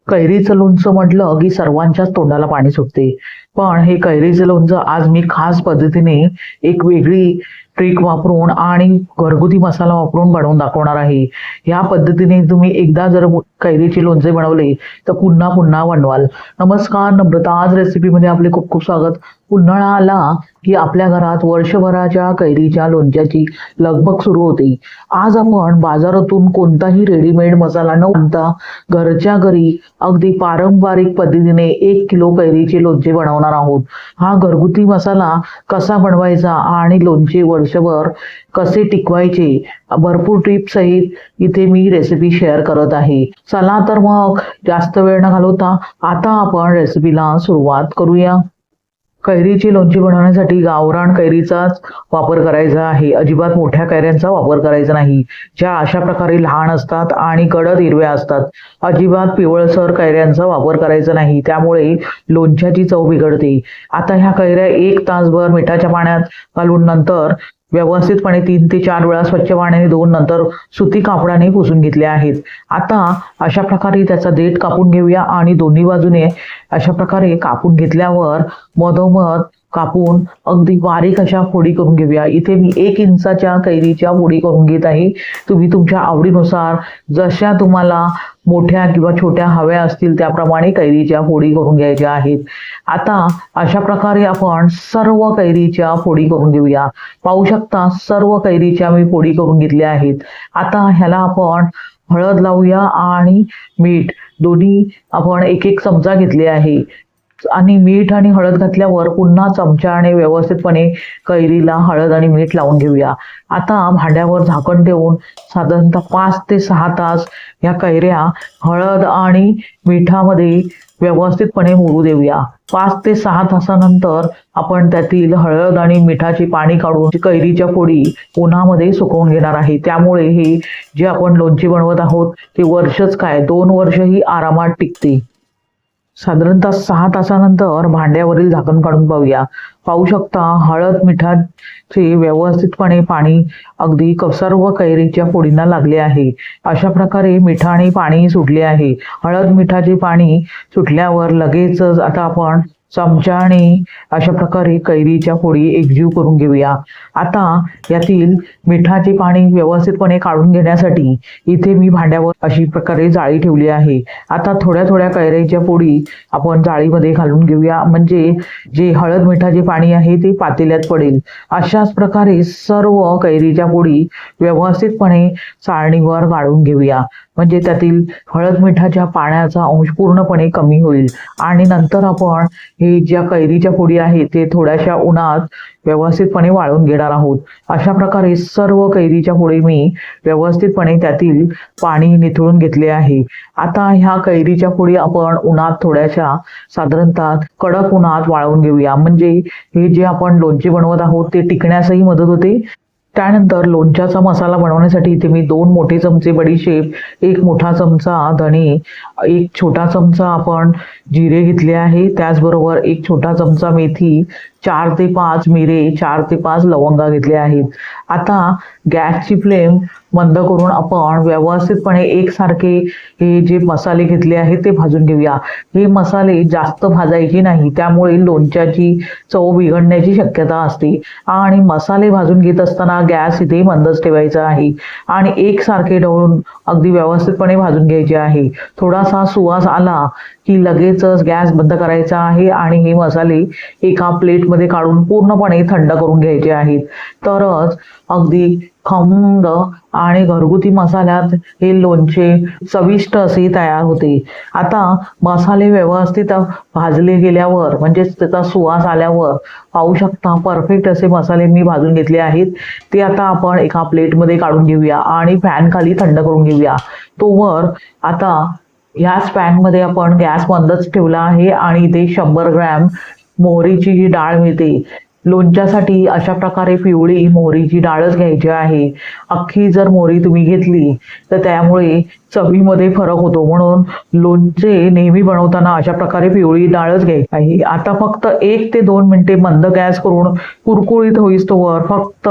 कैरीचं लोणचं म्हटलं की सर्वांच्याच तोंडाला पाणी सुटते. पण हे कैरीचं लोणचं आज मी खास पद्धतीने एक वेगळी ट्रिक वापरून आणि घरगुती मसाला वापरून बनवून दाखवणार आहे. ह्या पद्धतीने तुम्ही एकदा जर कैरीचे लोणचे बनवले तर पुन्हा पुन्हा बनवाल. नमस्कार, नम्रता आज रेसिपीमध्ये आपले खूप खूप स्वागत. उन्हाळा आला की आपल्या घरात वर्षभराच्या कैरीच्या लोणच्याची लगबग सुरू होते. आज आपण बाजारातून कोणताही रेडीमेड मसाला न आणता घरच्या घरी अगदी पारंपरिक पद्धतीने 1 किलो कैरीचे लोणचे बनवणार आहोत. हा घरगुती मसाला कसा बनवायचा आणि लोणचे वर्षभर कसे टिकवायचे भरपूर टिप्स सहित इथे मी रेसिपी शेअर करत आहे. चला तर मग जास्त वेळ न घालवता आता आपण रेसिपीला सुरुवात करूया. कैरीची लोणची बनवण्यासाठी गावरान कैरीचाच वापर करायचा आहे. अजिबात मोठ्या कैऱ्यांचा वापर करायचा नाही, ज्या अशा प्रकारे लहान असतात आणि गडद हिरव्या असतात. अजिबात पिवळसर कैऱ्यांचा वापर करायचा नाही, त्यामुळे लोणच्याची चव बिघडते. आता ह्या कैऱ्या 1 तासभर मिठाच्या पाण्यात घालून नंतर व्यवस्थितपणे 3 ते 4 वेळा स्वच्छ पाण्याने धुवून नंतर सुती कापडाने पुसून घेतल्या आहेत. आता अशा प्रकारे त्याचा देठ कापून घेऊया आणि दोन्ही बाजूने अशा प्रकारे कापून घेतल्यावर मधोमध कापून अगदी बारीक अशा फोडी करून घेऊया. इथे मी 1 इंचाच्या कैरीच्या फोडी करून घेत आहे. तुम्ही तुमच्या आवडीनुसार जशा तुम्हाला मोठ्या किंवा छोट्या हव्या असतील त्याप्रमाणे कैरीच्या फोडी करून घ्यायच्या आहेत. आता अशा प्रकारे आपण सर्व कैरीच्या फोडी करून घेऊया. पाहू शकता सर्व कैरीच्या मी फोडी करून घेतल्या आहेत. आता ह्याला आपण हळद लावूया आणि मीठ दोन्ही आपण 1-1 चमचा घेतले आहे आणि मीठ आणि हळद घातल्यावर पुन्हा चमच्याने व्यवस्थितपणे कैरीला हळद आणि मीठ लावून घेऊया. आता भांड्यावर झाकण ठेवून साधारणतः 5 ते 6 तास या कैऱ्या हळद आणि मिठामध्ये व्यवस्थितपणे मुरू देऊया. 5 ते 6 तासानंतर आपण त्यातील हळद आणि मिठाचे पाणी काढून कैरीच्या फोडी उन्हामध्ये सुकवून घेणार आहे. त्यामुळे हे जे आपण लोणचे बनवत आहोत ते वर्षच काय 2 वर्षही आरामात टिकते. साधारणतः 6 तासानंतर भांड्यावरील झाकण काढून पाहूया. पाहू शकता हळद मिठाचे व्यवस्थितपणे पाणी अगदी सर्व कैरीच्या फोडींना लागले आहे. अशा प्रकारे मिठाने पाणी सुटले आहे. हळद मिठाचे पाणी सुटल्यावर लगेचच आता आपण चमच्याने अशा प्रकारे कैरीच्या फोडी एकजीव करून घेऊया. आता यातील मिठाचे पाणी व्यवस्थितपणे काढून घेण्यासाठी इथे मी भांड्यावर अशी प्रकारे जाळी ठेवली आहे. आता थोड्या थोड्या कैरीच्या फोडी आपण जाळीमध्ये घालून घेऊया, म्हणजे जे हळद मिठाचे पाणी आहे ते पातेल्यात पडेल. अशाच प्रकारे सर्व कैरीच्या फोडी व्यवस्थितपणे चाळणीवर गाळून घेऊया, म्हणजे त्यातील हळद मिठाच्या पाण्याचा अंश पूर्णपणे कमी होईल. आणि नंतर आपण हे ज्या कैरीच्या फोडी आहेत ते थोड्याशा उन्हात व्यवस्थितपणे वाळून घेणार आहोत. अशा प्रकारे सर्व कैरीच्या फोडी मी व्यवस्थितपणे त्यातील पाणी निथळून घेतले आहे. आता ह्या कैरीच्या फोडी आपण उन्हात थोड्याशा साधारणतः कडक उन्हात वाळवून घेऊया, म्हणजे हे जे आपण लोणचे बनवत आहोत ते टिकण्यासही मदत होते. त्यानंतर लोणच्याचा मसाला बनवण्यासाठी इथे मी 2 मोठे चमचे बडीशेप, 1 मोठा चमचा धणे, 1 छोटा चमचा आपण जिरे घेतले आहे. त्याचबरोबर 1 छोटा चमचा मेथी, 4 ते 5 मिरे, 4 ते 5 लवंगा घेतल्या आहेत. आता गॅसची फ्लेम मंद करून आपण व्यवस्थितपणे एकसारखे हे जे मसाले घेतले आहेत ते भाजून घेऊया. हे मसाले जास्त भाजायचे नाही, त्यामुळे लोणच्याची चव बिघडण्याची शक्यता असते. आणि मसाले भाजून घेत असताना गॅस इथे मंदच ठेवायचा आहे आणि एकसारखे ढवळून अगदी व्यवस्थितपणे भाजून घ्यायचे आहे. थोडासा सुवास आला की लगेचच गॅस बंद करायचा आहे आणि हे मसाले एका प्लेटमध्ये काढून पूर्णपणे थंड करून घ्यायचे आहेत. तरच अगदी खमंग आणि घरगुती मसाल्यात हे लोणचे चविष्ट असे तयार होते. आता मसाले व्यवस्थित भाजले गेल्यावर म्हणजेच त्याचा सुवास आल्यावर पाहू शकता परफेक्ट असे मसाले मी भाजून घेतले आहेत. ते आता आपण एका प्लेटमध्ये काढून घेऊया आणि फॅन खाली थंड करून घेऊया. तोवर आता ह्याच पॅनमध्ये आपण गॅस बंदच ठेवला आहे आणि इथे 100 ग्रॅम मोहरीची जी डाळ मिळते, लोणच्यासाठी अशा प्रकारे पिवळी मोहरीची डाळच घ्यायची आहे. अख्खी जर मोहरी तुम्ही घेतली तर त्यामुळे चवीमध्ये फरक होतो, म्हणून लोणचे नेहमी बनवताना अशा प्रकारे पिवळी डाळच घ्यायची आहे. आता फक्त 1 ते 2 मिनिटे मंद गॅस करून कुरकुरीत होईस्तोवर, फक्त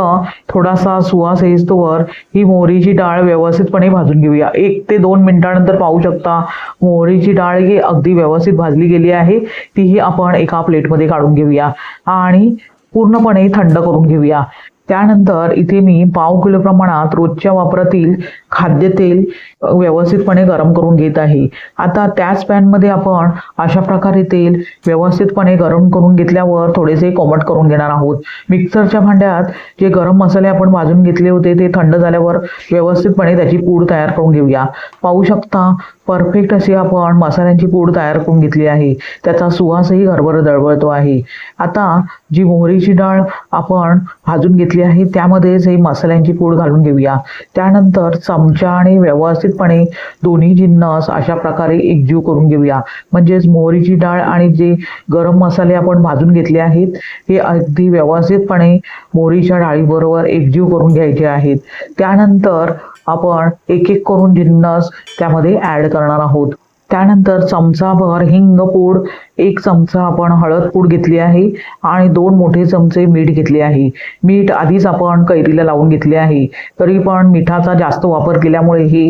थोडासा सुवास येईस्तोवर ही मोहरीची डाळ व्यवस्थितपणे भाजून घेऊया. 1 ते 2 मिनिटानंतर पाहू शकता मोहरीची डाळ ही अगदी व्यवस्थित भाजली गेली आहे. तीही आपण एका प्लेटमध्ये काढून घेऊया आणि पूर्णपणे थंड करून घेऊया. त्यानंतर इथे मी 1/2 किलो प्रमाणात रोजच्या वापरातील खाद्यतेल व्यवस्थितपणे गरम करून घेत आहे. आता त्याच पॅनमध्ये आपण अशा प्रकारे तेल व्यवस्थितपणे गरम करून घेतल्यावर थोडेसे कोमट करून घेणार आहोत. मिक्सरच्या भांड्यात जे गरम मसाले आपण भाजून घेतले होते ते थंड झाल्यावर व्यवस्थितपणे त्याची पूड तयार करून घेऊया. पाहू शकता परफेक्ट अशी आपण मसाल्यांची पूड तयार करून घेतली आहे. त्याचा सुवासही घरभर दळबळतो आहे. आता जी मोहरीची डाळ आपण भाजून घेतली आहे त्यामध्येच ही मसाल्यांची पूड घालून घेऊया. त्यानंतर चमच्याने व्यवस्थितपणे दोन्ही जिन्नस अशा प्रकारे एकजीव करून घेऊया. म्हणजेच मोहरीची डाळ आणि जे गरम मसाले आपण भाजून घेतले आहेत हे अगदी व्यवस्थितपणे मोहरीच्या डाळीबरोबर एकजीव करून घ्यायचे आहेत. त्यानंतर आपण एक एक करून जिन्नस त्यामध्ये ॲड करणार आहोत. त्यानंतर चमचाभर हिंग पूड, 1 चमचा आपण हळद पूड घेतली आहे आणि 2 मोठे चमचे मीठ घेतले आहे. मीठ आधीच आपण कैरीला लावून घेतले आहे, तरी पण मिठाचा जास्त वापर केल्यामुळे हे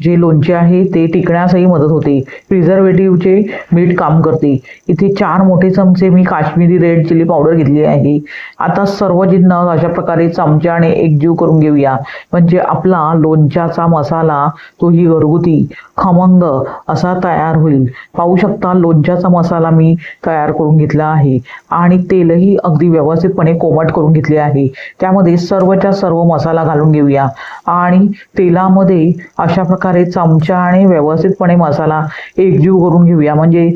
जे लोणचे आहे ते टिकण्यासही मदत होते. प्रिझर्वेटिव्हचे मीठ काम करते. इथे 4 मोठे चमचे मी काश्मीरी रेड चिली पावडर घेतली आहे. आता सर्व जिन्नस अशा प्रकारे चमच्याने एकजीव करून घेऊया. म्हणजे आपला लोणच्याचा मसाला तोही घरगुती खमंग असा तयार होईल. पाहू शकता लोणच्याचा मसाला मी तयार करून घेतला आहे आणि तेलही अगदी व्यवस्थितपणे कोमट करून घेतले आहे. त्यामध्ये सर्वच्या सर्व मसाला घालून घेऊया आणि तेलामध्ये अशा प्रकारे चमच्याने व्यवस्थितपणे मसाला एकजीव करून घेऊया. म्हणजे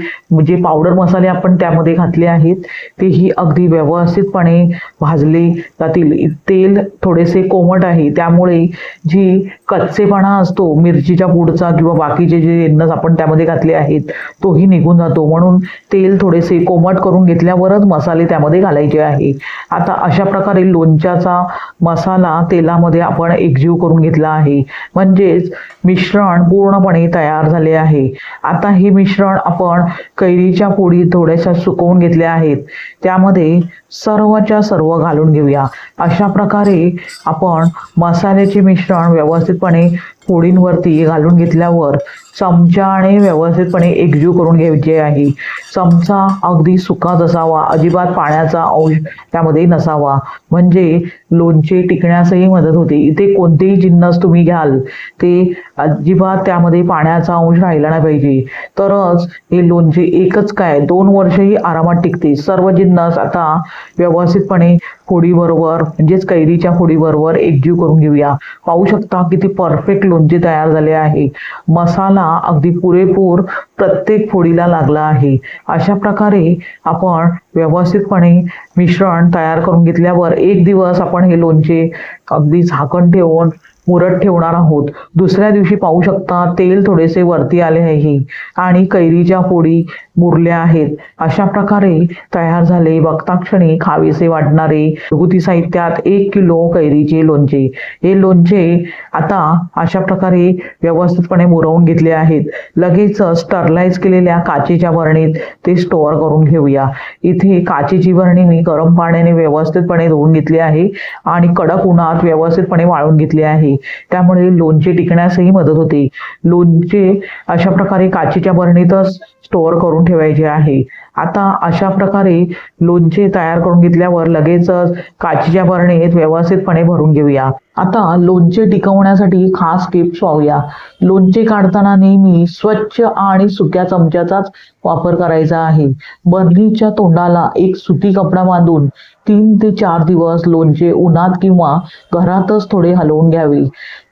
जे पावडर मसाले आपण त्यामध्ये घातले आहेत तेही अगदी व्यवस्थितपणे भाजले जातील. तेल थोडेसे कोमट आहे त्यामुळे जी कच्चेपणा असतो मिरचीच्या पूडचा किंवा बाकीचे जे जिन्नस आपण त्यामध्ये घातले आहेत तोही निघून जातो. म्हणून तेल थोडेसे कोमट करून घेतल्यावरच मसाले त्यामध्ये घालायचे आहे. आता अशा प्रकारे लोणच्याचा मसाला तेलामध्ये आपण एकजीव करून घेतला आहे. म्हणजेच मिश्रण पूर्णपणे तयार झाले आहे. आता हे मिश्रण आपण कैरीच्या फोडी थोड्याशा सुकवून घेतल्या आहेत त्यामध्ये सर्वच्या सर्व घालून घेऊया. अशा प्रकारे आपण मसाल्याचे मिश्रण व्यवस्थितपणे फोडींवरती घालून घेतल्यावर चमच्याने व्यवस्थितपणे एकजीव करून घ्यायचे आहे. चमचा अगदी सुकाच असावा, अजिबात पाण्याचा अंश त्यामध्ये नसावा, म्हणजे लोणचे टिकण्यासही मदत होते. इथे कोणतेही जिन्नस तुम्ही घ्याल ते अजिबात त्यामध्ये पाण्याचा अंश राहिला नाही पाहिजे, तरच हे लोणचे एकच काय 2 वर्षही आरामात टिकते. सर्व जिन्नस आता व्यवस्थितपणे फोडीबरोबर म्हणजेच कैरीच्या फोडीबरोबर एकजीव करून घेऊया. पाहू शकता किती परफेक्ट लोणचे तयार झाले आहे. मसाला अगदी पुरेपूर प्रत्येक फोडीला लागला आहे. अशा प्रकारे आपण व्यवस्थितपणे मिश्रण तयार करून घेतल्यावर 1 दिवस आपण हे लोणचे अगदी झाकण ठेवून मुरत ठेवणार आहोत. दुसऱ्या दिवशी पाहू शकता तेल थोडेसे वरती आले आहे आणि कैरीच्या फोडी मुरल्या आहेत. अशा प्रकारे तयार झाले बघता क्षणी खावेसे वाटणारे घरगुती साहित्यात 1 किलो कैरीचे लोणचे. हे लोणचे आता अशा प्रकारे व्यवस्थितपणे मुरवून घेतले आहेत. लगेच स्टरलाइज केलेल्या काचेच्या भरणीत ते स्टोअर करून घेऊया. इथे काचेची भरणी मी गरम पाण्याने व्यवस्थितपणे धुवून घेतली आहे आणि कडक उन्हात व्यवस्थितपणे वाळून घेतले आहे. त्यामुळे लोणचे टिकण्यासही मदत होते. लोणचे अशा प्रकारे काचेच्या भरणीतच स्टोअर करून ठेवायचे आहे. आता अशा प्रकारे लोणचे तयार करून घेतल्यावर लगेचच काचेच्या भरणीत व्यवस्थितपणे भरून घेऊया. आता लोणचे टिकवण्यासाठी खास टिप्स पाहूया. लोणचे काढताना नेहमी स्वच्छ आणि सुक्या चमच्याचाच वापर करायचा आहे. बरणीच्या तोंडाला एक सुती कपडा बांधून 3 ते 4 दिवस लोणचे उन्हात किंवा घरातच थोडे हलवून घ्यावे.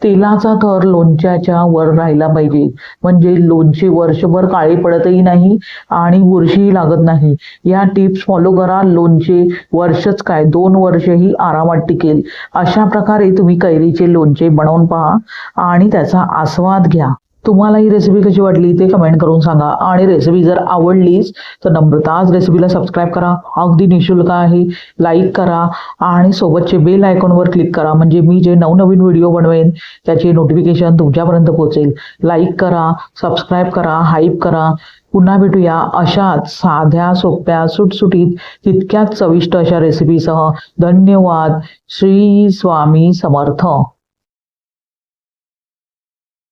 तेलाचा थर लोणच्याच्या वर राहिला पाहिजे, म्हणजे लोणचे वर्षभर काळे पडतही नाही आणि बुरशीही लागत नाही. या टिप्स फॉलो करा. लोणचे वर्षच काय 2 वर्षही आरामात टिकेल. अशा प्रकारे तुम्ही कैरीचे लोणचे बनवून पहा आणि त्याचा आस्वाद घ्या. तुम्हाला ही रेसिपी कशी वाटली ते कमेंट करून सांगा आणि रेसिपी जर आवडलीच तर नम्रताज रेसिपीला सबस्क्राईब करा, अगदी निशुल्क आहे. लाईक करा आणि सोबतचे बेल आयकॉनवर क्लिक करा, म्हणजे मी जे नवनवीन व्हिडिओ बनवेन त्याचे नोटिफिकेशन तुमच्यापर्यंत पोहोचेल. लाईक करा, सबस्क्राईब करा, हाईप करा. पुन्हा भेटूया अशाच साध्या सोप्या सुटसुटीत तितक्याच चविष्ट अशा रेसिपीसह. धन्यवाद. श्री स्वामी समर्थ.